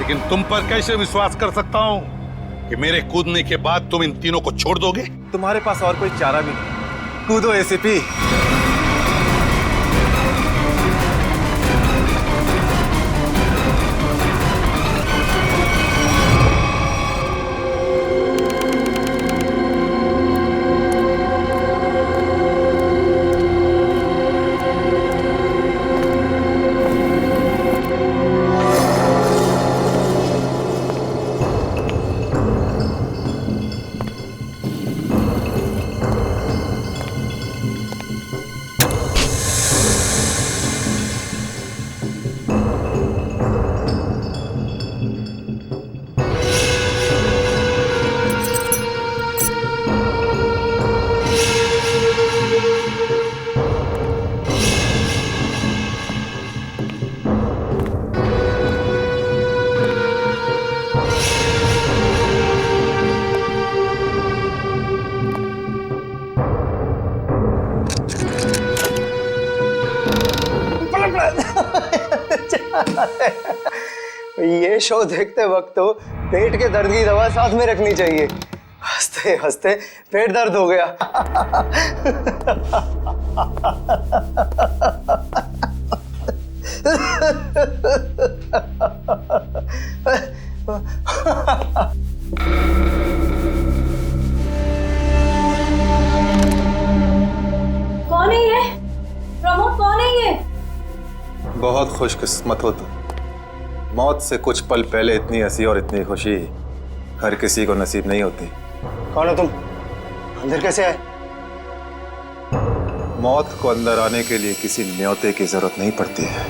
लेकिन तुम पर कैसे विश्वास कर सकता हूं कि मेरे कूदने के बाद तुम इन तीनों को छोड़ दोगे? तुम्हारे पास और कोई चारा भी नहीं। कूदो एसीपी। ये शो देखते वक्त तो पेट के दर्द की दवा साथ में रखनी चाहिए। हंसते हंसते पेट दर्द हो गया। कौन है ये? प्रमोद कौन है ये? बहुत खुशकिस्मत हो तुम। मौत से कुछ पल पहले इतनी हंसी और इतनी खुशी हर किसी को नसीब नहीं होती। कौन हो तुम? अंदर कैसे आए? मौत को अंदर आने के लिए किसी न्योते की जरूरत नहीं पड़ती है।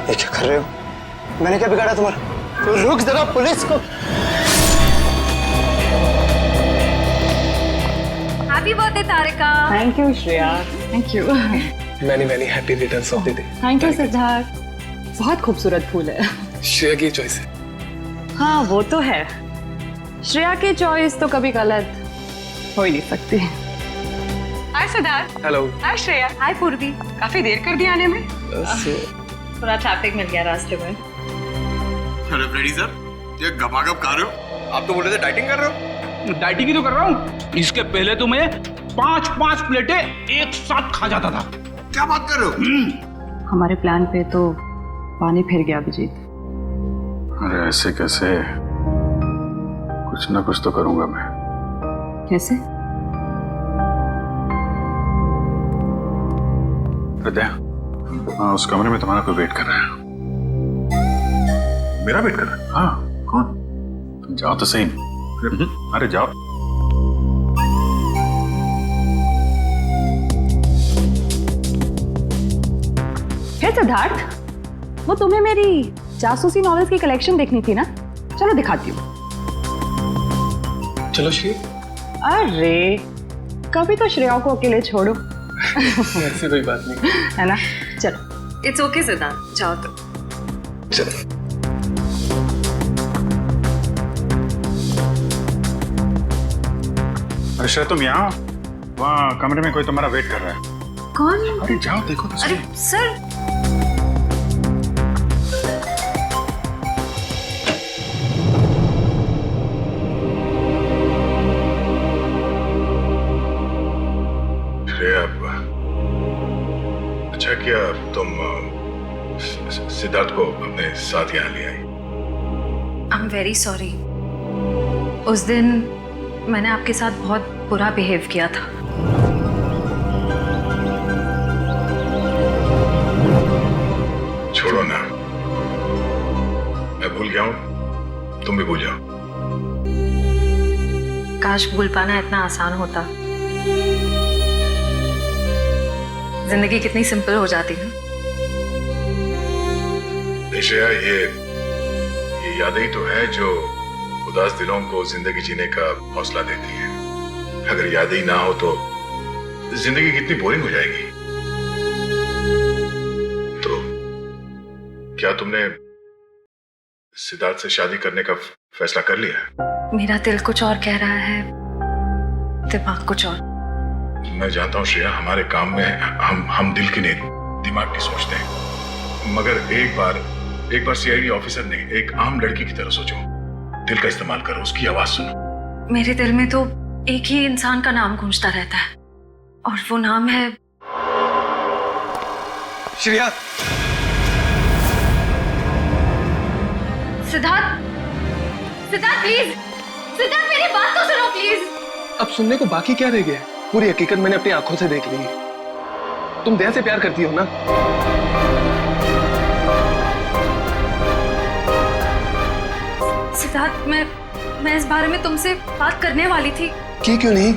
ये क्या कर रहे हो? मैंने क्या बिगाड़ा तुम्हारा? तो रुक जरा, पुलिस को। Happy birthday Tarika. Thank you Shreya. Thank you. Many happy returns of the day. Thank you Siddharth. बहुत खूबसूरत फूल है। श्रेया की चॉइस है। हाँ वो तो है, श्रेया की चॉइस तो कभी गलत हो ही नहीं सकती। हाय सिद्धार्थ। हेलो। हाय श्रेया। हाय पूर्वी। काफी देर कर दी आने में। थोड़ा ट्रैफिक मिल गया रास्ते में। अरे फ्रेडी सर, ये गपागप खा रहे हो? आप तो बोल रहे थे डाइटिंग कर रहे हो। डाइटिंग ही तो कर रहा हूँ। इसके पहले तो मैं 5-5 प्लेटें एक साथ खा जाता था। क्या बात कर रहे हो? हमारे प्लान पे तो पानी फिर गया अभिजीत। अरे ऐसे कैसे? कुछ ना कुछ तो करूंगा मैं। कैसे? हृदय, हाँ उस कमरे में तुम्हारा कोई वेट कर रहा है। मेरा वेट कर रहा है? हाँ। कौन? तुम जाओ तो सही। अरे जाओ। है सिद्धार्थ, वो तुम्हें मेरी जासूसी नॉवेल्स की कलेक्शन देखनी थी ना? चलो दिखाती हूँ। चलो श्री। अरे कभी तो श्रेया को अकेले छोड़ो। ऐसी कोई बात नहीं है ना? चलो। इट्स ओके सिद्धार्थ, जाओ तो। चलो। अरे श्रेया तुम यहाँ, वहाँ कमरे में कोई तुम्हारा वेट कर रहा है। कौन? अरे जाओ देखो तो सही। अरे सर, श्रेया, अच्छा किया तुम सिद्धार्थ को अपने साथ यहाँ ले आई। I am very sorry. उस दिन मैंने आपके साथ बहुत बुरा बिहेव किया था। छोड़ो ना, मैं भूल गया हूँ, तुम भी भूल जाओ। काश भूल पाना इतना आसान होता। जिंदगी कितनी सिंपल हो जाती है। श्रेया, ये यादें ही तो है जो उदास दिलों को जिंदगी जीने का हौसला देती है। अगर यादें ही ना हो तो जिंदगी कितनी बोरिंग हो जाएगी। तो क्या तुमने सिद्धार्थ से शादी करने का फैसला कर लिया? मेरा दिल कुछ और कह रहा है, दिमाग कुछ और। मैं जानता हूँ श्रेया, हमारे काम में हम दिल की नहीं दिमाग की सोचते हैं, मगर एक बार सीआईडी ऑफिसर ने एक आम लड़की की तरह सोचो। दिल का इस्तेमाल करो, उसकी आवाज सुनो। मेरे दिल में तो एक ही इंसान का नाम गूंजता रहता है, और वो नाम है श्रेया। सिद्धार्थ। सिद्धार्थ प्लीज, सिद्धार्थ मेरी बात तो सुनो प्लीज। अब सुनने को बाकी क्या रह गया? पूरी हकीकत मैंने अपनी आंखों से देख ली है। तुम दया से प्यार करती हो ना? सिद्धार्थ, मैं इस बारे में तुमसे बात करने वाली थी। क्यों नहीं?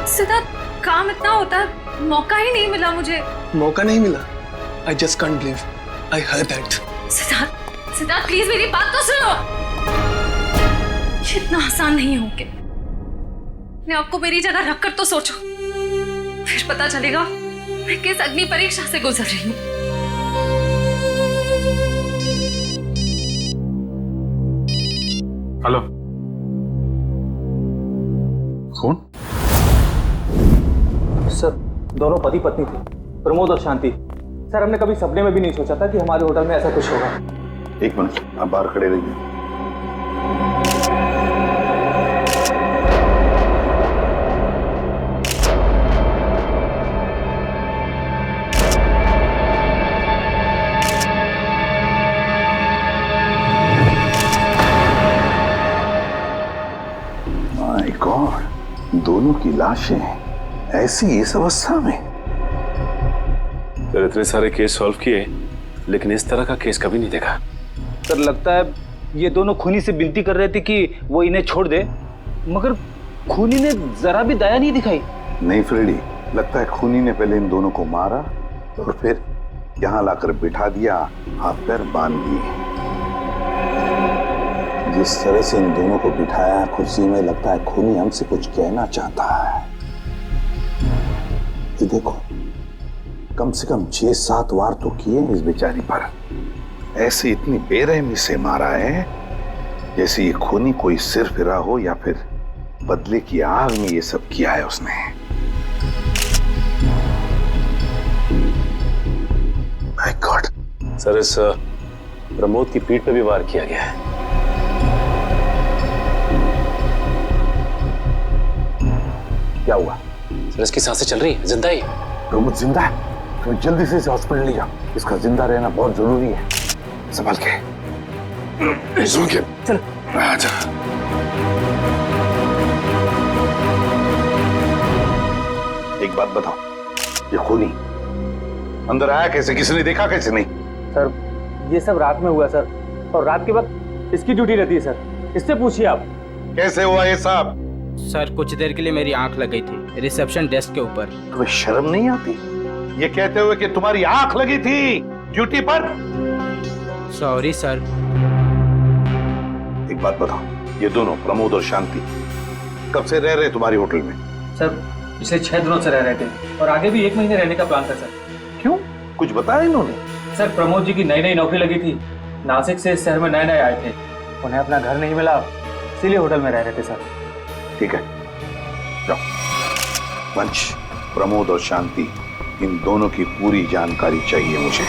सिद्धार्थ, काम इतना होता है, मौका ही नहीं मिला मुझे। मौका नहीं मिला? I just can't believe I heard that. Siddharth please मेरी बात तो सुनो। ये इतना आसान नहीं हो के मैं आपको मेरी जगह रखकर तो सोचो, फिर पता चलेगा मैं किस अग्नि परीक्षा से गुजर रही हूँ। हेलो, कौन? सर, दोनों पति पत्नी थे, प्रमोद और शांति। सर, हमने कभी सपने में भी नहीं सोचा था कि हमारे होटल में ऐसा कुछ होगा। एक मिनट, आप बाहर खड़े रहिए। माय गॉड, दोनों की लाशें ऐसी इस अवस्था में। सर, इतने सारे केस सॉल्व किए, लेकिन इस तरह का केस कभी नहीं देखा। सर, लगता है ये दोनों खूनी से विनती कर रहे थे कि वो इन्हें छोड़ दे, मगर खूनी ने जरा भी दया नहीं दिखाई। नहीं फ्रेडी, लगता है खूनी ने पहले इन दोनों को मारा और फिर यहाँ लाकर बिठा दिया, हाथ पैर बांध दिए। जिस तरह से इन दोनों को बिठाया कुर्सी में, लगता है खूनी हमसे कुछ कहना चाहता है। ये देखो, कम से कम 6-7 वार तो किए इस बेचारी पर। ऐसे इतनी बेरहमी से मारा है जैसे ये खूनी कोई सिर फिरा हो, या फिर बदले की आग में ये सब किया है उसने। My God. सर, इस प्रमोद की पीठ पे भी वार किया गया है। क्या हुआ? सर, इसकी सांसें चल रही है, जिंदा ही। प्रमोद जिंदा है? तुम जल्दी से इसे हॉस्पिटल ले जाओ, इसका जिंदा रहना बहुत जरूरी है। संभाल के, चल आजा। एक बात बताओ, ये खूनी अंदर आया कैसे? किसी ने देखा कैसे? नहीं सर, ये सब रात में हुआ सर, और रात के बाद इसकी ड्यूटी रहती है सर, इससे पूछिए आप। कैसे हुआ ये सब? सर, कुछ देर के लिए मेरी आंख लग गई थी रिसेप्शन डेस्क के ऊपर। तुम्हें शर्म नहीं आती ये कहते हुए कि तुम्हारी आंख लगी थी ड्यूटी पर? Sorry sir. एक बात बताओ, ये दोनों प्रमोद और शांति कब से रह रहे तुम्हारी होटल में? सर, पिछले 6 दिनों से रह रहे थे, और आगे भी 1 महीने रहने का प्लान था सर। क्यों, कुछ बताया इन्होंने? सर, प्रमोद जी की नई नौकरी लगी थी, नासिक से इस शहर में नए आए थे, उन्हें अपना घर नहीं मिला, इसीलिए होटल में रह रहे थे सर। ठीक है, जाओ। वंश, प्रमोद और शांति, इन दोनों की पूरी जानकारी चाहिए मुझे।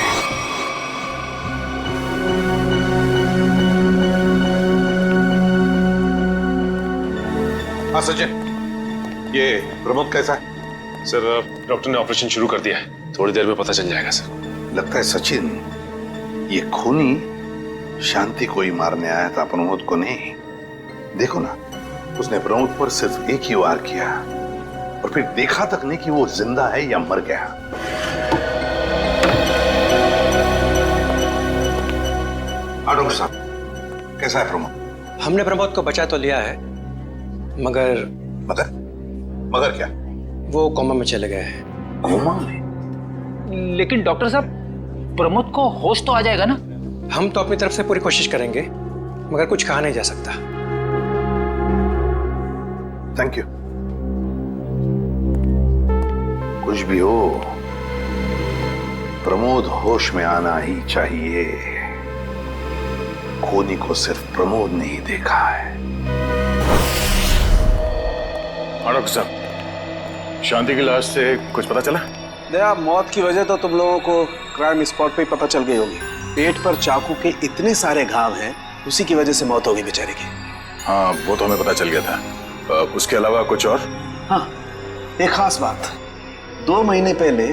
हाँ सचिन, ये प्रमोद कैसा है? सर, डॉक्टर ने ऑपरेशन शुरू कर दिया है, थोड़ी देर में पता चल जाएगा सर। लगता है सचिन, ये खूनी शांति को ही मारने आया था, प्रमोद को नहीं। देखो ना, उसने प्रमोद पर सिर्फ एक ही वार किया और फिर देखा तक नहीं कि वो जिंदा है या मर गया। डॉक्टर साहब, कैसा है प्रमोद? हमने प्रमोद को बचा तो लिया है, मगर मगर क्या? वो कोमा में चले गए हैं। कोमा में? लेकिन डॉक्टर साहब, प्रमोद को होश तो आ जाएगा ना? हम तो अपनी तरफ से पूरी कोशिश करेंगे, मगर कुछ कहा नहीं जा सकता। Thank you. कुछ भी हो, प्रमोद होश में आना ही चाहिए। खूनी को सिर्फ प्रमोद ने ही देखा है। डॉक्टर साहब, शांति की लाश से कुछ पता चला? दया, मौत की वजह तो तुम लोगों को क्राइम स्पॉट पे ही पता चल गई होगी। पेट पर चाकू के इतने सारे घाव हैं, उसी की वजह से मौत हो गई बेचारे की। हाँ, वो तो हमें पता चल गया था। उसके अलावा कुछ और? हाँ, एक खास बात, 2 महीने पहले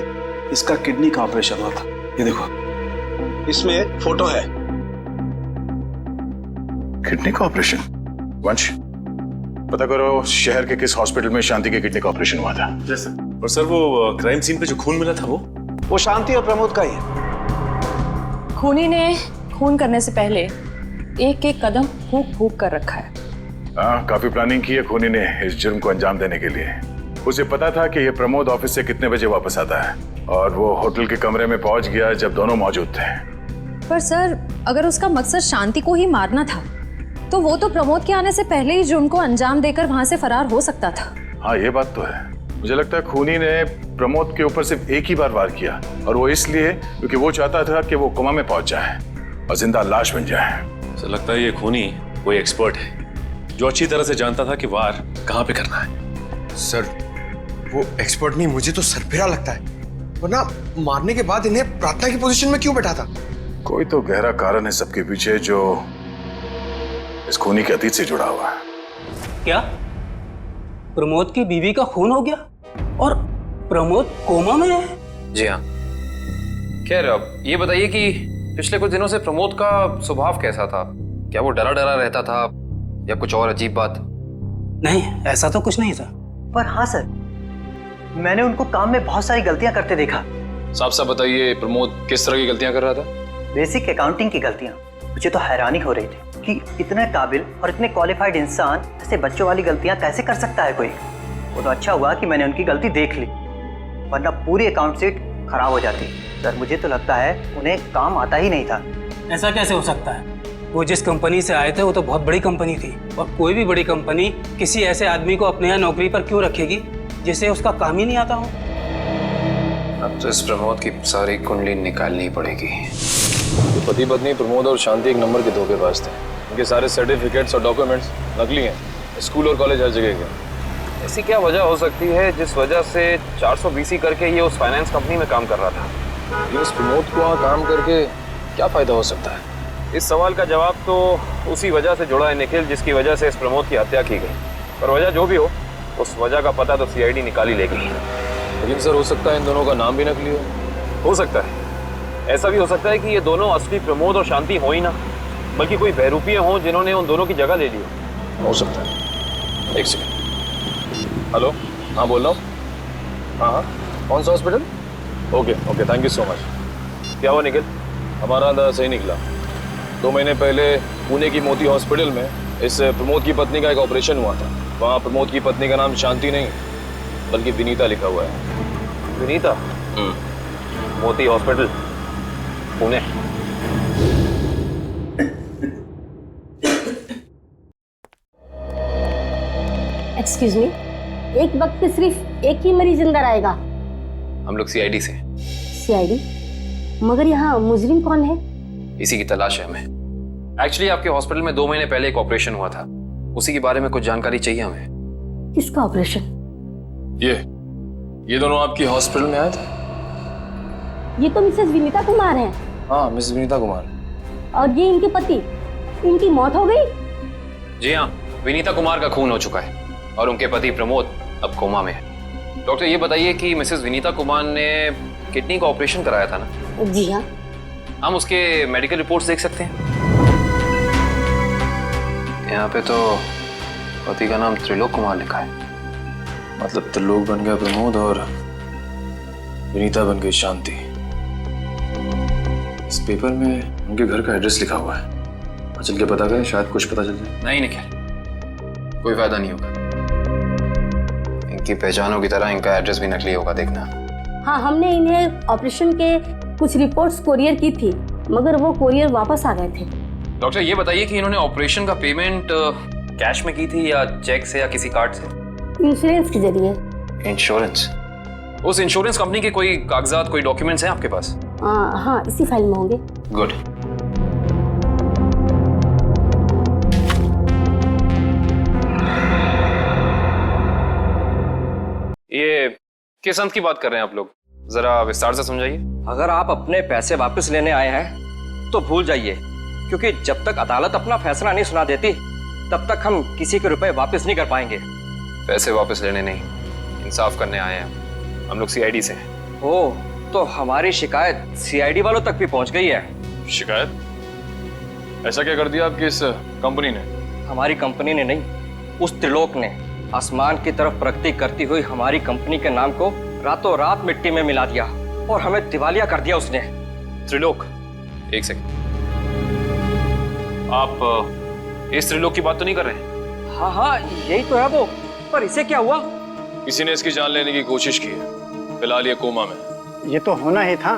इसका किडनी का ऑपरेशन हुआ था। ये देखो, इसमें फोटो है। किडनी का ऑपरेशन? वंश, पता करो शहर के किस हॉस्पिटल में शांति के किडनी का ऑपरेशन हुआ था। और सर वो क्राइम सीन पे जो खून मिला था वो शांति और प्रमोद का ही है। खूनी ने खून करने से पहले एक एक कदम फूंक फूंक कर रखा है। हाँ, काफी प्लानिंग की है खूनी ने इस जुर्म को अंजाम देने के लिए। उसे पता था कि ये प्रमोद ऑफिस से कितने बजे वापस आता है और वो होटल के कमरे में पहुंच गया जब दोनों मौजूद थे। पर सर, अगर उसका मकसद शांति को ही मारना था तो वो तो प्रमोद के आने से पहले ही जुर्म को अंजाम देकर वहां से फरार हो सकता था। हाँ, ये बात तो है। मुझे लगता है खूनी ने प्रमोद के ऊपर सिर्फ एक ही बार वार किया, और वो इसलिए क्योंकि वो चाहता था कि वो कोमा में पहुंच जाए और जिंदा लाश बन जाए। सर लगता है ये खूनी कोई एक्सपर्ट है जो अच्छी तरह से जानता था कि वार कहाँ पे करना है। सर वो एक्सपर्ट नहीं, मुझे तो सरफिरा लगता है। वरना मारने के बाद इन्हें प्रार्थना की पोजीशन में क्यों बैठा था? कोई तो गहरा कारण है सबके पीछे जो इस खूनी के अतीत से जुड़ा हुआ है। क्या प्रमोद की बीवी का खून हो गया और प्रमोद कोमा में है? जी हाँ। खैर, अब ये बताइए कि पिछले कुछ दिनों से प्रमोद का स्वभाव कैसा था? क्या वो डरा डरा रहता था या कुछ और अजीब बात? नहीं, ऐसा तो कुछ नहीं था। पर हाँ सर, मैंने उनको काम में बहुत सारी गलतियां करते देखा। साफ साफ बताइए, प्रमोद किस तरह की गलतियां कर रहा था? बेसिक अकाउंटिंग की गलतियां। मुझे तो हैरानी हो रही थी कि इतने काबिल और इतने क्वालिफाइड इंसान ऐसे बच्चों वाली गलतियां कैसे कर सकता है कोई। वो तो अच्छा हुआ कि मैंने उनकी गलती देख ली, वरना पूरी अकाउंट शीट खराब हो जाती। सर मुझे तो लगता है उन्हें काम आता ही नहीं था। ऐसा कैसे हो सकता है? वो जिस कंपनी से आए थे वो तो बहुत बड़ी कंपनी थी, और कोई भी बड़ी कंपनी किसी ऐसे आदमी को अपने यहाँ नौकरी पर क्यों रखेगी जिसे उसका काम ही नहीं आता हो। अब तो इस प्रमोद की सारी कुंडली निकालनी पड़ेगी। तो पति पत्नी प्रमोद और शांति एक नंबर के धोखेबाज थे। उनके सारे सर्टिफिकेट्स और डॉक्यूमेंट्स नकली हैं। स्कूल और कॉलेज हर जगह के। ऐसी क्या वजह हो सकती है जिस वजह से 420 करके ये उस फाइनेंस कंपनी में काम कर रहा था? इस प्रमोद को वहाँ काम करके क्या फायदा हो सकता है? इस सवाल का जवाब तो उसी वजह से जुड़ा है निखिल, जिसकी वजह से इस प्रमोद की हत्या की गई। पर वजह जो भी हो, उस वजह का पता तो सीआईडी निकाल ही लेगी। लेकिन सर, हो सकता है इन दोनों का नाम भी नकली हो सकता है। ऐसा भी हो सकता है कि ये दोनों असली प्रमोद और शांति हो ही ना, बल्कि कोई बहरूपिये हों जिन्होंने उन दोनों की जगह ले ली हो सकता है। एक सेकंड। हेलो, हाँ बोल रहा हूँ। हाँ, कौन सा hospital? Okay, thank you so much. क्या हुआ निखिल? हमारा अंदाजा सही निकला। 2 महीने पहले पुणे की मोती हॉस्पिटल में इस प्रमोद की पत्नी का एक ऑपरेशन हुआ था। वहाँ प्रमोद की पत्नी का नाम शांति नहीं बल्कि विनीता लिखा हुआ है। विनीता? मोती हॉस्पिटल, पुणे। एक्सक्यूज मी, एक वक्त पे सिर्फ एक ही मरीज अंदर आएगा? हम लोग सीआईडी से। सीआईडी? मगर यहाँ मुजरिम कौन है? इसी की तलाश है हमें। एक्चुअली आपके हॉस्पिटल में 2 महीने पहले एक ऑपरेशन हुआ था, उसी के बारे में कुछ जानकारी चाहिए हमें। किसका ऑपरेशन? ये दोनों आपकी हॉस्पिटल में आए थे? ये तो मिसेस विनीता कुमार हैं। हाँ, मिसेस विनीता कुमार। और ये इनके पति, इनकी मौत हो गई? जी हाँ, विनीता कुमार का खून हो चुका है और उनके पति प्रमोद अब कोमा में है। डॉक्टर ये बताइए कि मिसेस विनीता कुमार ने किडनी का ऑपरेशन कराया था ना? जी हाँ। हम उसके मेडिकल रिपोर्ट्स देख सकते हैं? यहाँ पे तो पति का नाम त्रिलोक कुमार लिखा है। मतलब त्रिलोक बन गया प्रमोद और विनीता बन गई शांति। इस पेपर में उनके घर का एड्रेस लिखा हुआ है। चल के पता करें, शायद कुछ पता चल जाए। नहीं निखिल, कोई फायदा नहीं होगा। इनकी पहचानों की तरह इनका एड्रेस भी नकली होगा, देखना। हाँ, हमने इन्हें ऑपरेशन के कुछ रिपोर्ट्स कोरियर की थी, मगर वो कोरियर वापस आ गए थे। डॉक्टर ये बताइए कि इन्होंने ऑपरेशन का पेमेंट कैश में की थी या चेक से या किसी कार्ड से? इंश्योरेंस के जरिए। इंश्योरेंस? उस इंश्योरेंस कंपनी के कोई कागजात, कोई डॉक्यूमेंट्स हैं आपके पास? हाँ, इसी फाइल में होंगे। गुड। ये किस अंत की बात कर रहे हैं आप लोग? जरा विस्तार से समझाइए। अगर आप अपने पैसे वापस लेने आए हैं तो भूल जाइए, क्योंकि जब तक अदालत अपना फैसला नहीं सुना देती तब तक हम किसी के रुपए वापस नहीं कर पाएंगे। पैसे वापस लेने नहीं, इंसाफ करने आए हैं। हम लोग सीआईडी से हैं। ओह, तो हमारी शिकायत सीआईडी वालों तक भी पहुंच गई है। शिकायत? ऐसा क्या कर दिया आपकी इस कंपनी ने? हमारी कंपनी ने नहीं, उस त्रिलोक ने आसमान की तरफ प्रगति करती हुई हमारी कंपनी के नाम को रातों रात मिट्टी में मिला दिया और हमें दिवालिया कर दिया उसने। त्रिलोक? एक सेकंड, आप इस त्रिलोक की बात तो नहीं कर रहे? हाँ हाँ, यही तो है वो। पर इसे क्या हुआ? किसी ने इसकी जान लेने की कोशिश की है। फिलहाल ये कोमा में। ये तो होना ही था,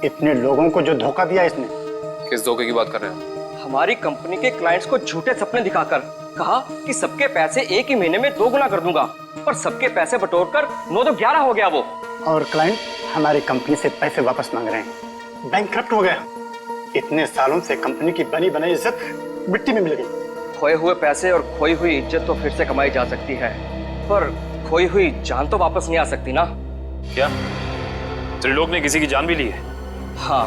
इतने लोगों को जो धोखा दिया इसने। किस धोखे की बात कर रहे हैं? हमारी कंपनी के क्लाइंट्स को झूठे सपने दिखाकर कहा कि सबके पैसे एक ही महीने में 2 गुना कर दूंगा, पर सबके पैसे बटोरकर 9 तो 11 हो गया वो। और क्लाइंट हमारी कंपनी से पैसे वापस मांग रहे हैं। बैंकक्रप्ट हो गया। इतने सालों से कंपनी की बनी बनाई इज्जत मिट्टी में मिल गई। खोए हुए पैसे और खोई हुई इज्जत तो फिर से कमाई जा सकती है, पर खोई हुई जान तो वापस नहीं आ सकती ना। क्या त्रिलोक ने किसी की जान भी ली है? हाँ,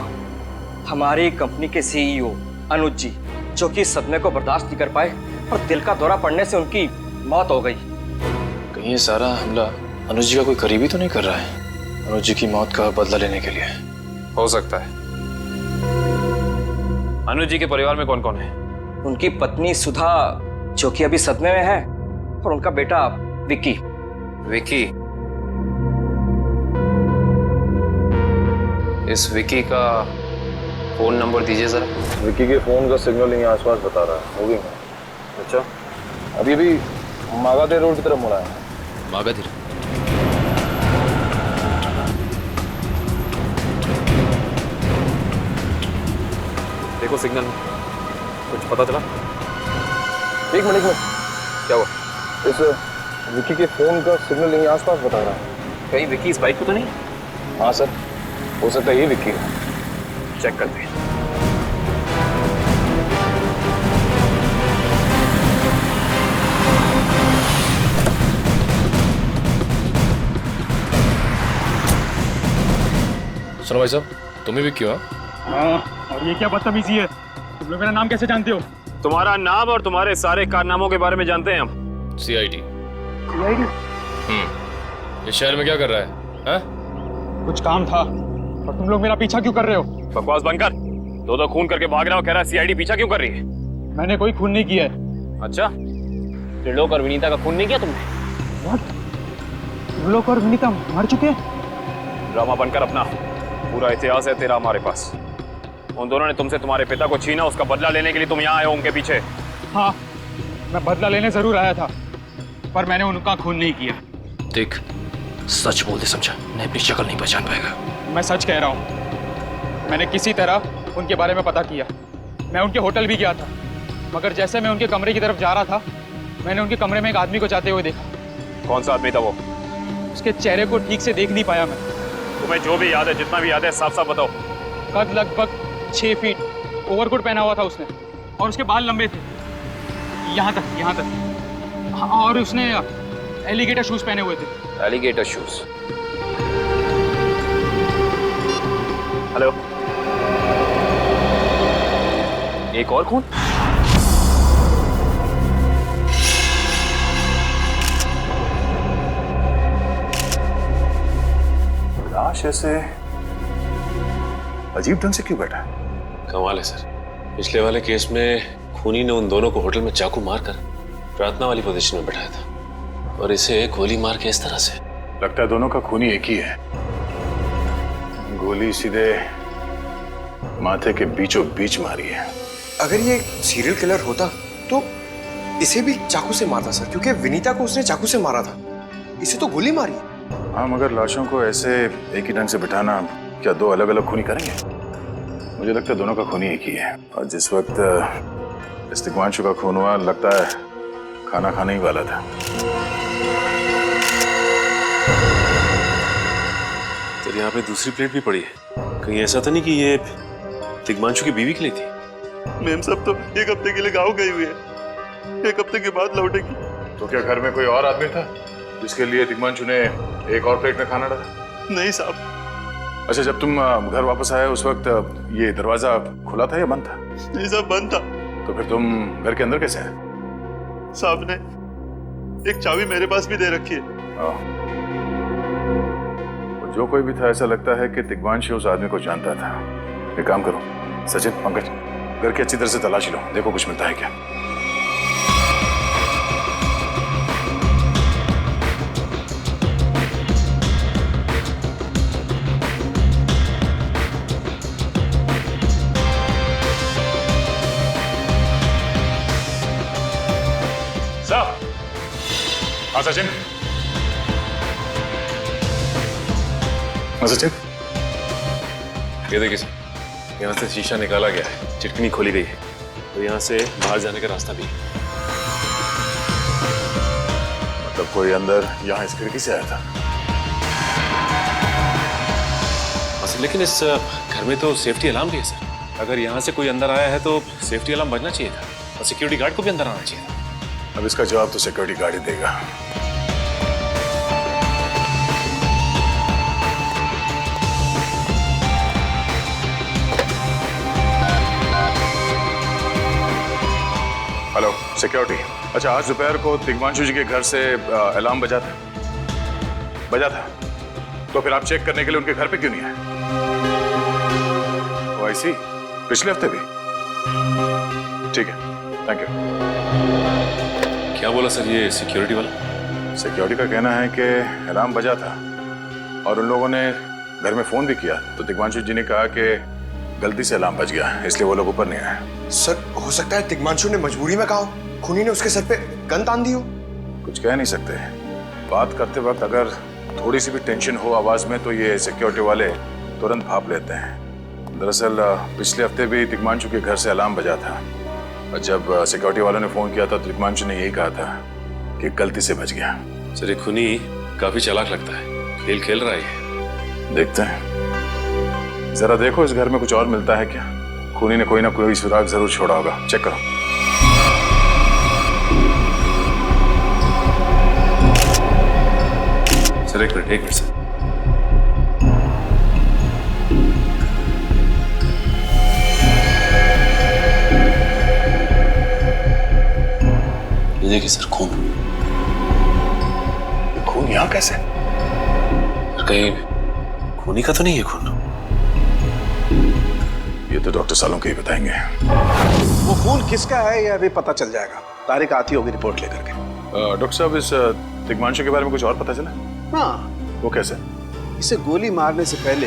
हमारी कंपनी के सीईओ अनुज जी, जो कि सदमे को बर्दाश्त नहीं कर पाए और दिल का दौरा पड़ने से उनकी मौत हो गई। कहीं ये सारा हमला अनुज जी का कोई करीबी तो नहीं कर रहा है? अनुज जी की मौत का बदला लेने के लिए? हो सकता है। अनुज जी के परिवार में कौन कौन है? उनकी पत्नी सुधा, जो कि अभी सदमे में है, और उनका बेटा विक्की। विक्की? इस विक्की का फोन नंबर दीजिए जरा। विक्की के फोन का सिग्नल यहीं आसपास बता रहा है। होगी मैं। अच्छा, अभी भी मागाधीर रोड की तरफ मुड़ा है। मागाधीर? देखो सिग्नल में कुछ पता चला? एक मिनट में। क्या हुआ? इस विक्की के फोन का सिग्नल यहीं आसपास बता रहा है। कहीं विक्की इस बाइक पे तो नहीं? हाँ सर, हो सकता है ये विक्की है। चेक करते हैं। सुनो भाई साहब, तुम ही विक्की हो? हाँ, और ये क्या बदतमीजी है? तुम लोग मेरा नाम कैसे जानते हो? तुम्हारा नाम और तुम्हारे सारे कारनामों के बारे में जानते हैं हम। सीआईडी। सीआईडी? इस शहर में क्या कर रहा है? हा? कुछ काम था, और तुम लोग मेरा पीछा क्यों कर रहे हो? बकवास बंद कर। दो खून करके भाग रहा हो, कह रहा है सीआईडी पीछा क्यों कर रही है? मैंने कोई खून नहीं किया है। अच्छा, त्रिलोक और विनीता का खून नहीं किया तुमने? What? त्रिलोक और विनीता मर चुके हैं? ड्रामा बनकर अपना, पूरा इतिहास है तेरा हमारे पास। उन दोनों ने तुमसे तुम्हारे पिता को छीना, उसका बदला लेने के लिए तुम यहाँ आए हो उनके पीछे। हाँ, मैं बदला लेने जरूर आया था, पर मैंने उनका खून नहीं किया। देख, सच बोल दे समझा, नहीं अपनी शक्ल नहीं पहचान पाएगा। मैं सच कह रहा हूँ। मैंने किसी तरह उनके बारे में पता किया। मैं उनके होटल भी गया था, मगर जैसे मैं उनके कमरे की तरफ जा रहा था, मैंने उनके कमरे में एक आदमी को जाते हुए देखा। कौन सा आदमी था वो? उसके चेहरे को ठीक से देख नहीं पाया मैं। तुम्हें जो भी याद है, जितना भी याद है, साफ साफ बताओ। कद लगभग 6 फीट, ओवरकोट पहना हुआ था उसने, और उसके बाल लंबे थे, यहाँ तक। हाँ, और उसने एलिगेटर शूज पहने हुए थे। Alligator shoes? हेलो, एक और खून? लाश ऐसे अजीब ढंग से क्यों बैठा है? कमाल है सर, पिछले वाले केस में खूनी ने उन दोनों को होटल में चाकू मारकर प्रार्थना वाली पोजीशन में बैठाया था, और इसे गोली मार के इस तरह से। लगता है दोनों का खूनी एक ही है। गोली सीधे माथे के बीचों बीच मारी है। अगर ये सीरियल किलर होता तो इसे भी चाकू से मारता सर, क्योंकि विनीता को उसने चाकू से मारा था, इसे तो गोली मारी। हाँ, मगर लाशों को ऐसे एक ही ढंग से बिठाना, क्या दो अलग अलग खूनी करेंगे? मुझे लगता है दोनों का खूनी एक ही है, और जिस वक्त इस तिग्मांशु का खून हुआ, लगता है खाना खाने ही वाला था। तो यहाँ पे दूसरी प्लेट भी पड़ी है, कहीं ऐसा तो नहीं कि ये तिग्मांशु की बीवी के लिए थी? मैम साहब तो 1 हफ्ते के लिए गाँव गई हुई है, 1 हफ्ते के बाद लौटेगी। तो क्या घर में कोई और आदमी था जिसके लिए तिग्मांशु ने एक और प्लेट में खाना डाला? नहीं साहब, अच्छा, जब तुम घर वापस आए उस वक्त ये दरवाजा खुला था या बंद था? नहीं साहब, बंद था। तो फिर तुम घर के अंदर कैसे आए? साहब ने एक चाबी मेरे पास भी दे रखी है। जो कोई भी था, ऐसा लगता है कि तिग्मांशु उस आदमी को जानता था। एक काम करो सचिन, पंकज, घर की अच्छी तरह से तलाशी लो, देखो कुछ मिलता है क्या। हाँ सचिन, सचिन, ये देखिए सर, यहाँ से शीशा निकाला गया है, चिटकनी खोली गई है, तो यहाँ से बाहर जाने का रास्ता भी है। मतलब कोई अंदर यहाँ इस खिड़की से आया था? बस, लेकिन इस घर में तो सेफ्टी अलार्म भी है सर। अगर यहाँ से कोई अंदर आया है तो सेफ्टी अलार्म बजना चाहिए था और सिक्योरिटी गार्ड को भी अंदर आना चाहिए था। अब इसका जवाब तो सिक्योरिटी गार्ड ही देगा। हेलो सिक्योरिटी, अच्छा आज दोपहर को तिग्मांशु जी के घर से अलार्म बजा था, तो फिर आप चेक करने के लिए उनके घर पे क्यों नहीं आए? ओ ऐसी, पिछले हफ्ते भी? ठीक है, थैंक यू। क्या बोला सर ये सिक्योरिटी वाला? सिक्योरिटी का कहना है कि अलार्म बजा था और उन लोगों ने घर में फोन भी किया, तो तिग्मांशु जी ने कहा कि गलती से अलार्म बज गया, इसलिए वो लोग ऊपर नहीं आए। सर, हो सकता है तिग्मांशु ने मजबूरी में कहा, खूनी ने उसके सर पे गन तान दी हो। कुछ कह नहीं सकते, बात करते वक्त अगर थोड़ी सी भी टेंशन हो आवाज में तो ये सिक्योरिटी वाले तुरंत भाप लेते हैं। दरअसल पिछले हफ्ते भी तिग्मांशु के घर से अलार्म बजा था और जब सिक्योरिटी वालों ने फोन किया था तो तिग्मांशु ने यही कहा था कि गलती से बच गया। सर, ये खूनी काफी चालाक लगता है, खेल खेल रहा है। देखते हैं, जरा देखो इस घर में कुछ और मिलता है क्या। खूनी ने कोई ना कोई सुराग जरूर छोड़ा होगा, चेक करो। सर एक मिनट सर। ये देखिए सर, खून। खून यहाँ कैसे? कहीं खूनी का तो नहीं है खून? ये तो डॉक्टर सालों के ही बताएंगे। वो खून किसका है ये अभी पता चल जाएगा, तारिक आती होगी रिपोर्ट लेकर के। डॉक्टर साहब, इस तिग्मांशु के बारे में कुछ और पता चला? हाँ। वो कैसे? इसे गोली मारने से पहले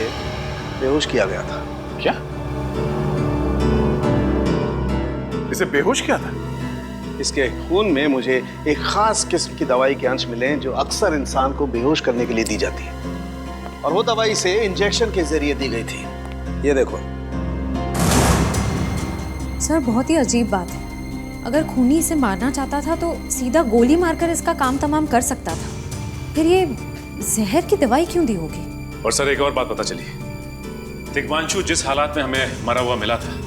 बेहोश किया गया था। क्या? इसे बेहोश किया था? इसके खून में मुझे एक खास किस्म की दवाई के अंश मिले जो अक्सर इंसान को बेहोश करने के लिए दी जाती है, और वो दवाई इसे इंजेक्शन के जरिए दी गई थी। ये देखो सर, बहुत ही अजीब बात है। अगर खूनी इसे मारना चाहता था तो सीधा गोली मारकर इसका काम तमाम कर सकता था, फिर ये जहर की दवाई क्यों दी होगी? और सर एक और बात पता चली, तिग्मांशु जिस हालात में हमें मरा हुआ मिला था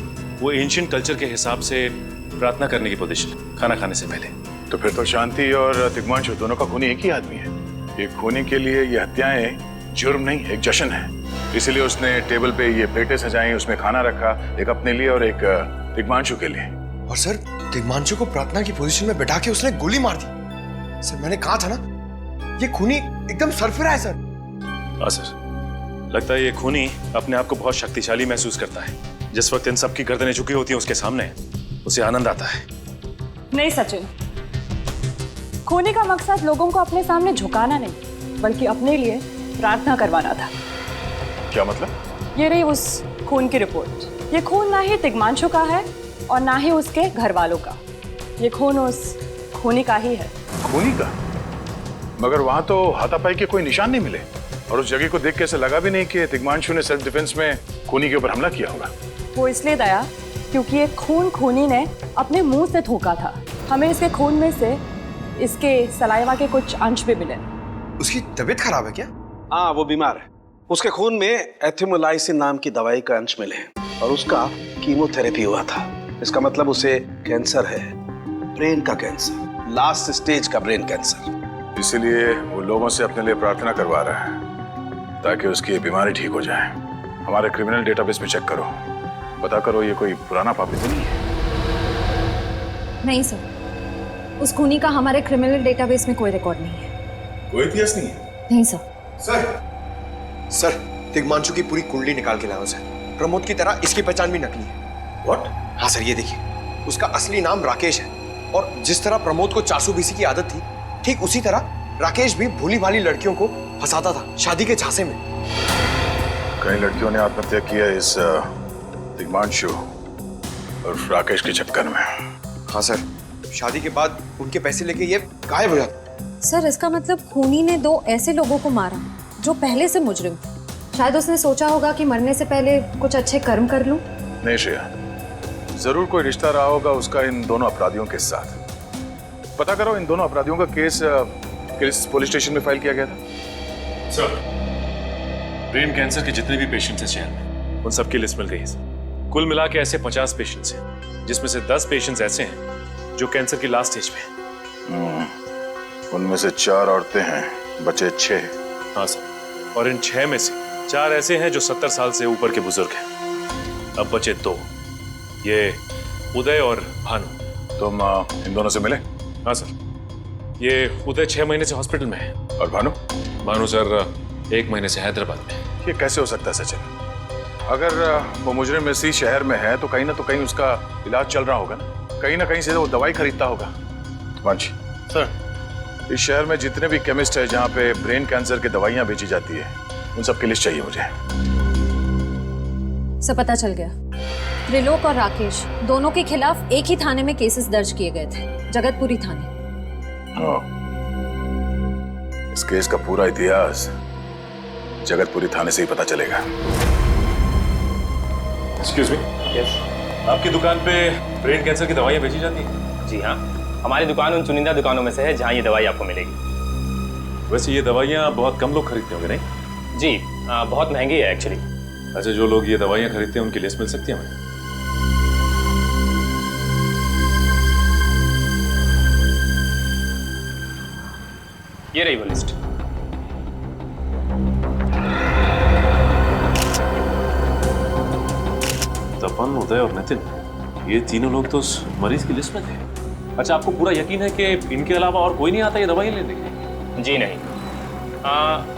वो एंशिएंट कल्चर के हिसाब से प्रार्थना करने की पोजीशन, खाना खाने से पहले। तो फिर तो शांति और तिग्मांशु दोनों का खूनी एक ही आदमी है। ये खूनी के लिए ये हत्याएं जुर्म नहीं, एक जश्न है। इसीलिए उसने टेबल पे ये प्लेटें सजाई, उसमें खाना रखा, एक अपने लिए और एक तिग्मांशु के लिए। और सर, तिग्मांशु को प्रार्थना की पोजीशन में बैठा के उसने गोली मार दी। सर, मैंने कहा था ना, ये खूनी एकदम सरफिरा है सर। हाँ सर, लगता है ये खूनी अपने आप को बहुत शक्तिशाली महसूस करता है। जिस वक्त इन सबकी गर्दनें झुकी होती हैं उसके सामने, उसे आनंद आता है। नहीं सचिन, खूनी का मकसद लोगों को अपने सामने झुकाना नहीं, बल्कि अपने लिए प्रार्थना करवाना था। क्या मतलब? ये रही उस खून की रिपोर्ट। ये खून ना ही तिग्मांशु का है और ना ही उसके घर वालों का, ये खून उस खूनी का ही है। खूनी का? मगर वहां तो हाथापाई के कोई निशान नहीं मिले, और उस जगह को देख के ऐसा लगा भी नहीं कि तिग्मांशु ने सेल्फ डिफेंस में खूनी के ऊपर हमला किया होगा। वो इसलिए दया क्योंकि ये खून खूनी ने अपने मुंह से थूका था। हमें इसके खून में से इसके सलाइवा के कुछ अंश भी मिले। उसकी तबीयत खराब है क्या? हाँ, वो बीमार है। उसके खून में एथिमोलाइसिन नाम की दवाई का अंश मिले हैं और उसका कीमोथेरेपी हुआ था। इसका मतलब उसे कैंसर है, ब्रेन का कैंसर, लास्ट स्टेज का ब्रेन कैंसर। इसीलिए वो लोगों से अपने लिए प्रार्थना करवा रहा है ताकि उसकी ये बीमारी ठीक हो जाए। हमारे क्रिमिनल डेटाबेस में चेक करो, पता करो ये कोई पुराना पापी तो नहीं है। नहीं सर, उस खूनी का हमारे क्रिमिनल डेटाबेस में कोई रिकॉर्ड नहीं है। कोई इतिहास नहीं है? नहीं सर। सर दिग्मांशु की पूरी कुंडली निकाल के लाओ सर। प्रमोद की तरह इसकी पहचान भी नकली है। व्हाट? हाँ सर, ये देखिए, उसका असली नाम राकेश है और जिस तरह प्रमोद को चासू बीसी की आदत थी, ठीक उसी तरह राकेश भी भूली भाली लड़कियों को फंसाता था शादी के झांसे में। कई लड़कियों ने आत्महत्या किया इस दिग्मांशु और राकेश के चक्कर में। हाँ सर, शादी के बाद उनके पैसे लेके ये गायब हो जाता। सर इसका मतलब खूनी ने 2 ऐसे लोगों को मारा जो पहले से मुजरिम थे। शायद उसने सोचा होगा कि मरने से पहले कुछ अच्छे कर्म कर लूं। नहीं श्रेया, जरूर कोई रिश्ता रहा होगा उसका इन दोनों अपराधियों के साथ। पता करो इन दोनों अपराधियों का केस किस पुलिस स्टेशन में फाइल किया गया था। सर, ब्रेन कैंसर के जितने भी पेशेंट्स हैं शहर में, उन सबकी लिस्ट मिल गई है सर। कुल मिला के ऐसे 50 पेशेंट्स हैं, जिसमें से 10 पेशेंट्स ऐसे हैं जो कैंसर की लास्ट स्टेज पे हैं। उनमें से 4 औरतें हैं, बचे 6। हाँ सर, और इन 6 में से 4 ऐसे हैं जो 70 साल से ऊपर के बुजुर्ग हैं। अब बचे 2, ये उदय और भानु। तुम इन दोनों से मिले? हाँ सर, ये उदय 6 महीने से हॉस्पिटल में है। और भानु? भानु सर 1 महीने से हैदराबाद में। ये कैसे हो सकता है सचिन? अगर वो मुजरिम इसी शहर में है तो कहीं ना उसका इलाज चल रहा होगा ना कहीं से वो दवाई खरीदता होगा। वंश सर, इस शहर में जितने भी केमिस्ट है जहाँ पे ब्रेन कैंसर की दवाइयाँ बेची जाती है, उन सब की लिस्ट चाहिए मुझे। सब पता चल गया। त्रिलोक और राकेश दोनों के खिलाफ एक ही थाने में केसेस दर्ज किए गए थे, जगतपुरी थाने। इस केस का पूरा इतिहास जगतपुरी थाने से ही पता चलेगा। Excuse me, yes. आपकी दुकान पे ब्रेन कैंसर की दवाइयाँ बेची जाती हैं? जी हाँ, हमारी दुकान उन चुनिंदा दुकानों में से है जहाँ ये दवाई आपको मिलेगी। वैसे ये दवाइयाँ बहुत कम लोग खरीदते होंगे नहीं? जी बहुत महंगी है एक्चुअली। अच्छा, जो लोग ये दवाइयाँ खरीदते हैं उनकी लिस्ट मिल सकती है हमें? ये रही वो लिस्ट। तपन, उदय और नितिन, ये तीनों लोग तो उस मरीज की लिस्ट में थे। अच्छा, आपको पूरा यकीन है कि इनके अलावा और कोई नहीं आता ये दवाई लेने के लिए? जी नहीं,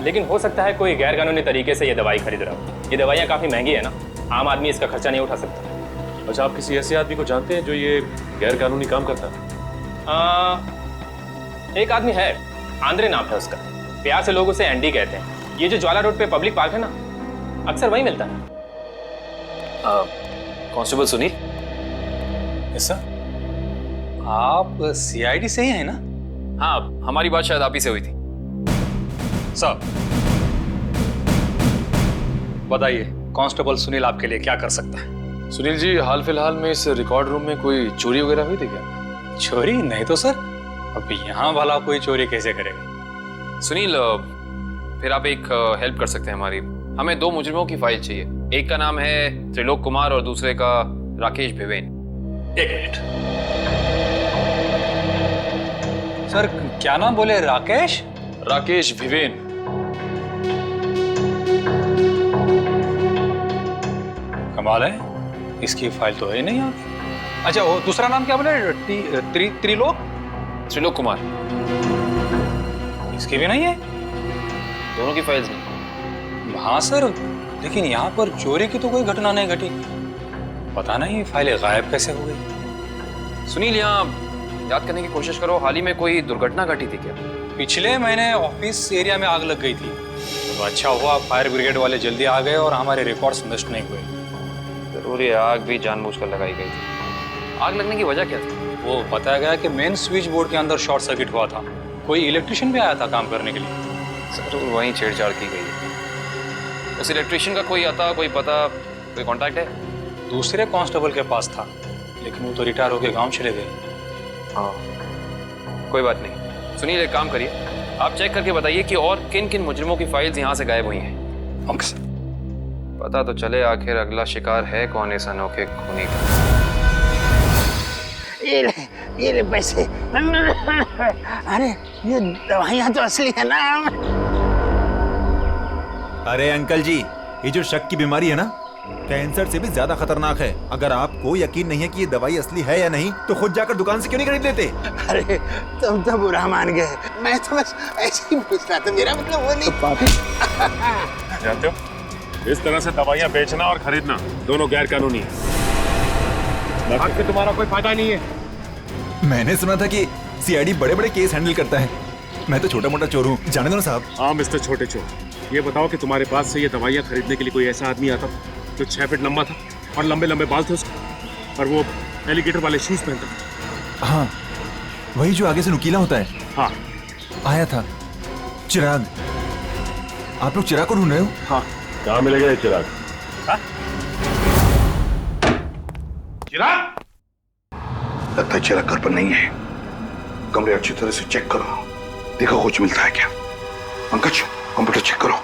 लेकिन हो सकता है कोई गैर कानूनी तरीके से ये दवाई खरीद रहा हो। ये दवाइयाँ काफ़ी महंगी है ना, आम आदमी इसका खर्चा नहीं उठा सकता। अच्छा, आप किसी ऐसे आदमी को जानते हैं जो ये गैर कानूनी काम करता है? एक आदमी है, आंद्रे नाम है उसका। प्यार से लोग उसे एंडी कहते हैं। ये जो ज्वाला रोड पे पब्लिक पार्क है ना, अक्सर वही मिलता है। कांस्टेबल सुनील। Yes sir. आप सीआईडी से ही हैं ना? हाँ, हमारी बात शायद आप ही से हुई थी। सर बताइए, कांस्टेबल सुनील आपके लिए क्या कर सकता है? सुनील जी, हाल फिलहाल में इस रिकॉर्ड रूम में कोई चोरी वगैरह हुई थी क्या? चोरी नहीं तो सर, अब यहाँ वाला कोई चोरी कैसे करेगा? सुनील, फिर आप एक हेल्प कर सकते हैं हमारी। हमें 2 मुजरिमों की फाइल चाहिए। एक का नाम है त्रिलोक कुमार और दूसरे का राकेश भिवेन। एक मिनट सर, क्या नाम बोले? राकेश? राकेश भिवेन। कमाल है, इसकी फाइल तो है नहीं यार। अच्छा, वो दूसरा नाम क्या बोले? त्रिलोक? त्रिलोक कुमार। इसकी भी नहीं है? दोनों की फाइल्स नहीं। हाँ सर, लेकिन यहाँ पर चोरी की तो कोई घटना नहीं घटी। पता नहीं फाइलें गायब कैसे हो गई। सुनील, यहाँ याद करने की कोशिश करो, हाल ही में कोई दुर्घटना घटी थी क्या? पिछले महीने ऑफिस एरिया में आग लग गई थी, तो अच्छा हुआ फायर ब्रिगेड वाले जल्दी आ गए और हमारे रिकॉर्ड्स नष्ट नहीं हुए। जरूर ये आग भी जानबूझकर लगाई गई थी। आग लगने की वजह क्या थी? वो बताया गया कि मेन स्विच बोर्ड के अंदर शॉर्ट सर्किट हुआ था। कोई इलेक्ट्रिशियन भी आया था काम करने के लिए। जरूर वहीं छेड़छाड़ की गई है। उस इलेक्ट्रिशियन का कोई आता, कोई पता, कोई कांटेक्ट है? दूसरे कांस्टेबल के पास था, लेकिन वो तो रिटायर होकर गांव चले गए। हाँ, कोई बात नहीं। सुनील, एक काम करिए, आप चेक करके बताइए कि और किन किन मुजरिमों की फाइल्स यहाँ से गायब हुई हैं। पता तो चले आखिर अगला शिकार है कौन इस अनोखे खूनी का। ये ले पैसे। अरे ये दवाइयाँ तो असली है ना? अरे अंकल जी, ये जो शक की बीमारी है ना, कैंसर से भी ज्यादा खतरनाक है। अगर आपको यकीन नहीं है कि ये दवाई असली है या नहीं, तो खुद जाकर दुकान से क्यों नहीं खरीद लेते? अरे तुम तो बुरा मान गए, मैं तो बस ऐसे ही पूछ रहा था, मेरा मतलब वो नहीं। जानते हो, इस तरह से दवाइयाँ बेचना और खरीदना दोनों गैर कानूनी है। भाग के तुम्हारा कोई फायदा नहीं है। मैंने सुना था कि सीआईडी बड़े-बड़े केस हैंडल करता है। मैं तो छोटा-मोटा चोर हूँ, जाने दो ना साहब। हाँ मिस्टर छोटे चोर, ये बताओ कि तुम्हारे पास से ये दवाइयाँ खरीदने के लिए कोई ऐसा आदमी आता था जो 6 फीट लंबा था और लंबे लंबे बाल थे उसके, और वो एलिगेटर वाले शूज पहनता था? हाँ, वही जो आगे से नुकीला होता है। हाँ, आया था चिराग। आप लोग चिराग को ढूंढ रहे हो? हाँ। कहाँ मिलेगा ये चिराग? हाँ? चिराग? लगता है चिराग घर पर नहीं है। कमरे अच्छी तरह से चेक करो, देखो कुछ मिलता है क्या। पंकज, कंप्यूटर चेक करो।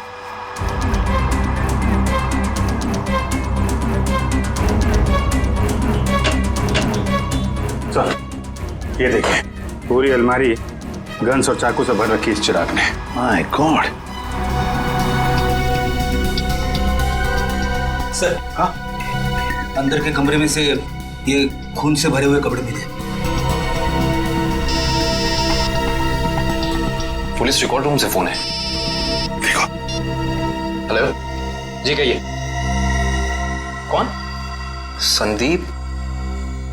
सर, ये देखिए, पूरी अलमारी गन्स और चाकू से भर रखी इस चिराग ने। My God. सर, हाँ, अंदर के कमरे में से ये खून से भरे हुए कपड़े मिले। पुलिस रिकॉर्ड रूम से फोन है। देखो। हेलो, जी कहिए। कौन? संदीप,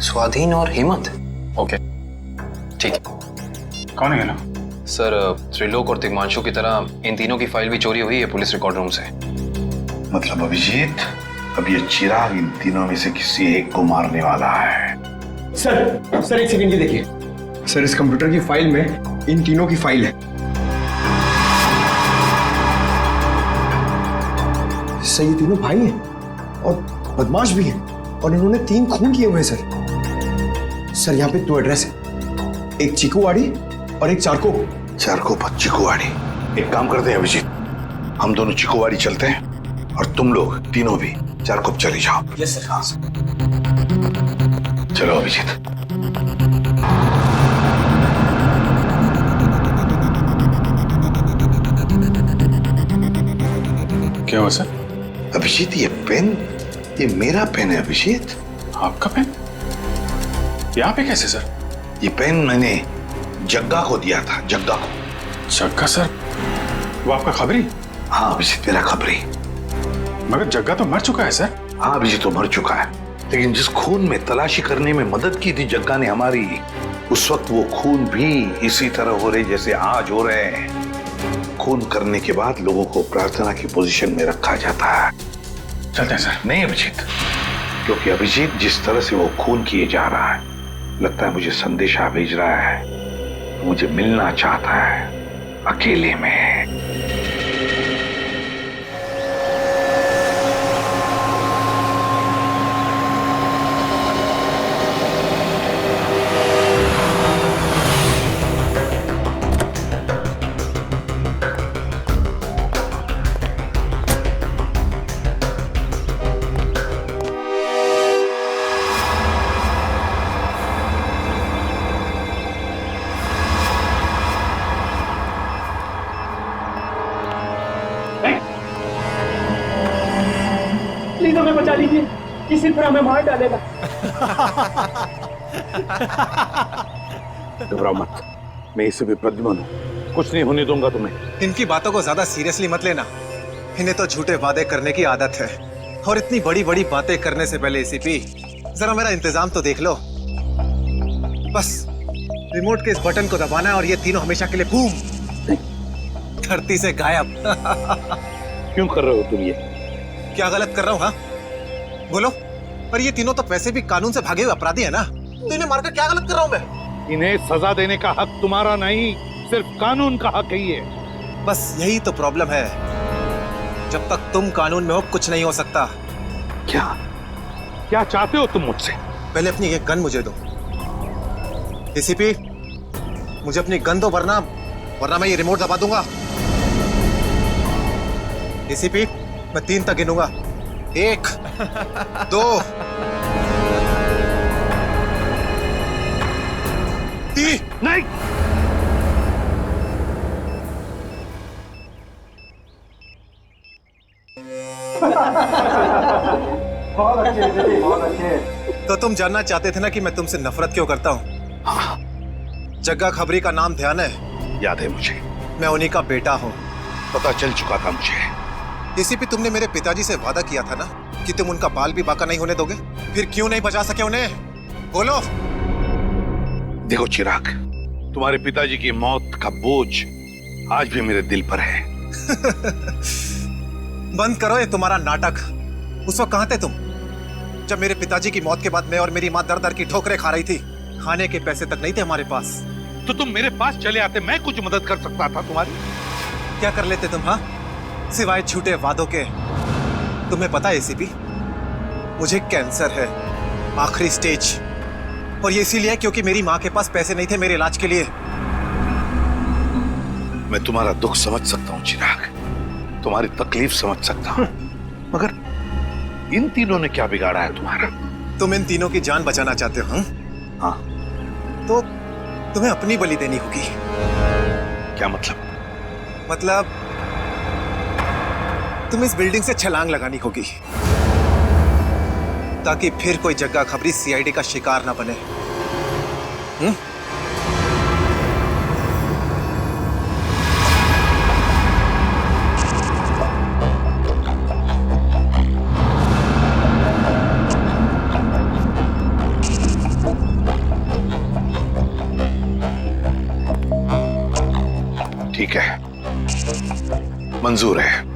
स्वाधीन और हेमंत। ओके, ठीक है। कौन है ना? सर, त्रिलोक और तिग्मांशु की तरह इन तीनों की फाइल भी चोरी हुई है पुलिस रिकॉर्ड रूम से। मतलब अभिजीत, अब ये चिराग इन तीनों में से किसी एक को मारने वाला है। सर एक सेकंड, ये देखिए सर, इस कंप्यूटर की फाइल में इन तीनों की फाइल है। सर, ये तीनों भाई हैं और बदमाश भी हैं, और इन्होंने 3 खून किए हुए हैं सर। सर, यहाँ पे 2 एड्रेस है, एक चीकूवाड़ी और एक चारको। चारको पर चीकूवाड़ी। एक काम करते हैं अभिजीत, हम दोनों चीकूवाड़ी चलते हैं और तुम लोग तीनों भी चारको चले जाओ। Yes sir. हाँ चलो अभिजीत। क्या हुआ सर? अभिजीत, ये पेन, ये मेरा पेन है अभिजीत। आपका पेन? यहाँ पे कैसे सर? ये पेन मैंने जग्गा को दिया था, जग्गा को। जग्गा सर? वो आपका खबरी? हाँ अभिजीत, मेरा खबरी। मगर जग्गा तो मर चुका है सर। हाँ अभिजीत, तो मर चुका है, लेकिन जिस खून में तलाशी करने में मदद की थी जग्गा ने हमारी, उस वक्त वो खून भी इसी तरह हो रहे जैसे आज हो रहे हैं। खून करने के बाद लोगों को प्रार्थना की पोजीशन में रखा जाता है। चलते हैं सर। नहीं अभिजीत, क्योंकि अभिजीत जिस तरह से वो खून किए जा रहा है, लगता है मुझे संदेशा भेज रहा है, मुझे मिलना चाहता है अकेले में। प्लीज हमें बचा लीजिए, किसी तरह हमें मार डालेगा। घबराओ मत, मैं इसे भी प्रद्युम्न हूं, कुछ नहीं होने दूंगा तुम्हें। इनकी बातों को ज्यादा सीरियसली मत लेना, इन्हें तो झूठे वादे करने की आदत है, और इतनी बड़ी बड़ी बातें करने से पहले एसीपी जरा मेरा इंतजाम तो देख लो। बस रिमोट के इस बटन को दबाना है और ये तीनों हमेशा के लिए बूम, धरती से गायब। क्यों कर रहे हो तुम ये? क्या गलत कर रहा हूँ? हाँ बोलो। पर ये तीनों तो वैसे भी कानून से भागे हुए अपराधी है ना, तो इन्हें मारकर क्या गलत कर रहा हूँ मैं? इन्हें सजा देने का हक तुम्हारा नहीं, सिर्फ कानून का हक ही है। बस यही तो प्रॉब्लम है, जब तक तुम कानून में हो कुछ नहीं हो सकता। क्या क्या चाहते हो तुम मुझसे? पहले अपनी ये गन मुझे दो। एसीपी, मुझे अपनी गन दो, वरना मैं ये रिमोट दबा दूंगा। एसीपी, मैं 3 तक गिनूंगा। 1 2 3। नहीं, बहुत अच्छे, बहुत अच्छे। तो तुम जानना चाहते थे ना कि मैं तुमसे नफरत क्यों करता हूँ? हाँ। जग्गा खबरी का नाम ध्यान है? याद है मुझे। मैं उन्हीं का बेटा हूँ। पता चल चुका था मुझे। एसीपी, तुमने मेरे पिताजी से वादा किया था ना कि तुम उनका बाल भी बाका नहीं होने दोगे। फिर क्यों नहीं बचा सके उन्हें? बोलो। देखो चिराग, तुम्हारे पिताजी की मौत का बोझ आज भी मेरे दिल पर है। बंद करो ये तुम्हारा नाटक। उस वक्त कहाँ थे तुम जब मेरे पिताजी की मौत के बाद मैं और मेरी माँ दर दर की ठोकरें खा रही थी? खाने के पैसे तक नहीं थे हमारे पास। तो तुम मेरे पास चले आते, मैं कुछ मदद कर सकता था तुम्हारी। क्या कर लेते तुम? हाँ, सिवाय झूठे वादों के। तुम्हें पता है एसीपी, मुझे कैंसर है, आखिरी स्टेज। और ये इसीलिए क्योंकि मेरी माँ के पास पैसे नहीं थे मेरे इलाज के लिए। मैं तुम्हारा दुख समझ सकता हूँ चिराग, तुम्हारी तकलीफ समझ सकता हूँ, मगर इन तीनों ने क्या बिगाड़ा है तुम्हारा? तुम इन तीनों की जान बचाना चाहते हो? हाँ। तो तुम्हें अपनी बलि देनी होगी। क्या मतलब? मतलब तुम इस बिल्डिंग से छलांग लगानी होगी ताकि फिर कोई जग्गा खबरी सीआईडी का शिकार ना बने। ठीक है, मंजूर है।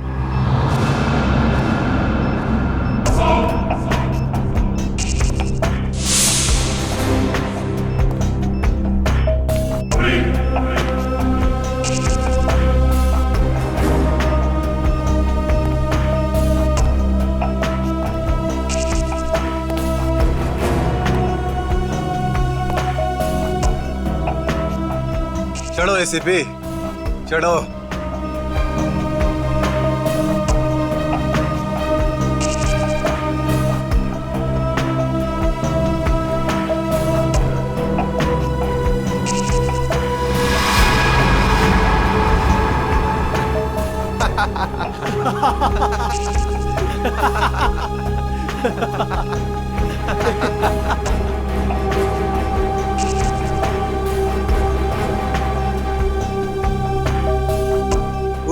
चढ़ो एसीपी, चढ़ो।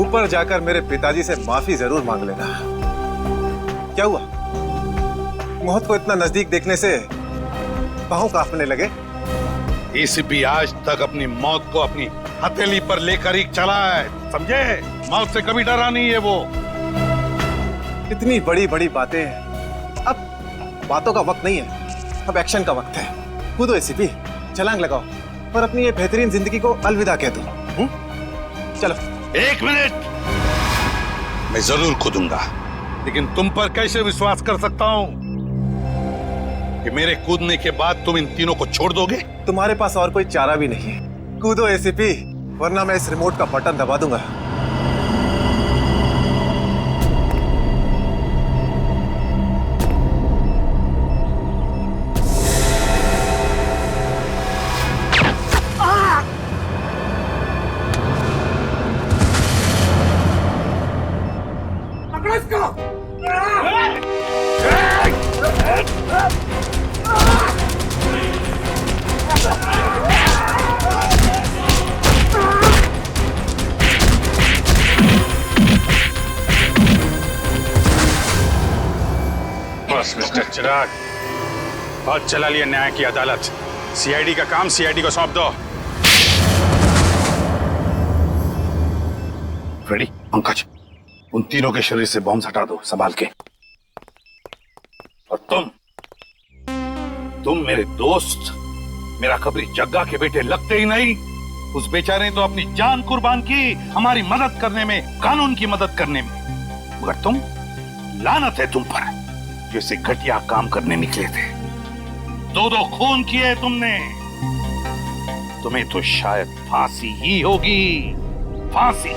ऊपर जाकर मेरे पिताजी से माफी जरूर मांग लेना। क्या हुआ? मौत को इतना नजदीक देखने से पांव कांपने लगे? एसीपी आज तक अपनी मौत को अपनी हथेली पर लेकर ही चला है, समझे? मौत से कभी डरा नहीं है वो। इतनी बड़ी बड़ी बातें, अब बातों का वक्त नहीं है, अब एक्शन का वक्त है। कूदो एसीपी, छलांग लगाओ और अपनी ये बेहतरीन जिंदगी को अलविदा कह दो। चलो। एक मिनट, मैं जरूर कूदूंगा, लेकिन तुम पर कैसे विश्वास कर सकता हूं कि मेरे कूदने के बाद तुम इन तीनों को छोड़ दोगे? तुम्हारे पास और कोई चारा भी नहीं है। कूदो एसीपी, वरना मैं इस रिमोट का बटन दबा दूंगा। बस मिस्टर चिराग, बहुत चला लिया न्याय की अदालत। सीआईडी का काम सीआईडी को सौंप दो। रेडी? पंकज, उन तीनों के शरीर से बॉम्ब हटा दो, संभाल के। और तुम मेरे दोस्त, मेरा खबरी जग्गा के बेटे लगते ही नहीं। उस बेचारे ने तो अपनी जान कुर्बान की हमारी मदद करने में, कानून की मदद करने में, मगर तुम, लानत है तुम पर, जैसे घटिया काम करने निकले थे। दो खून किए तुमने। तुम्हें तो शायद फांसी ही होगी, फांसी।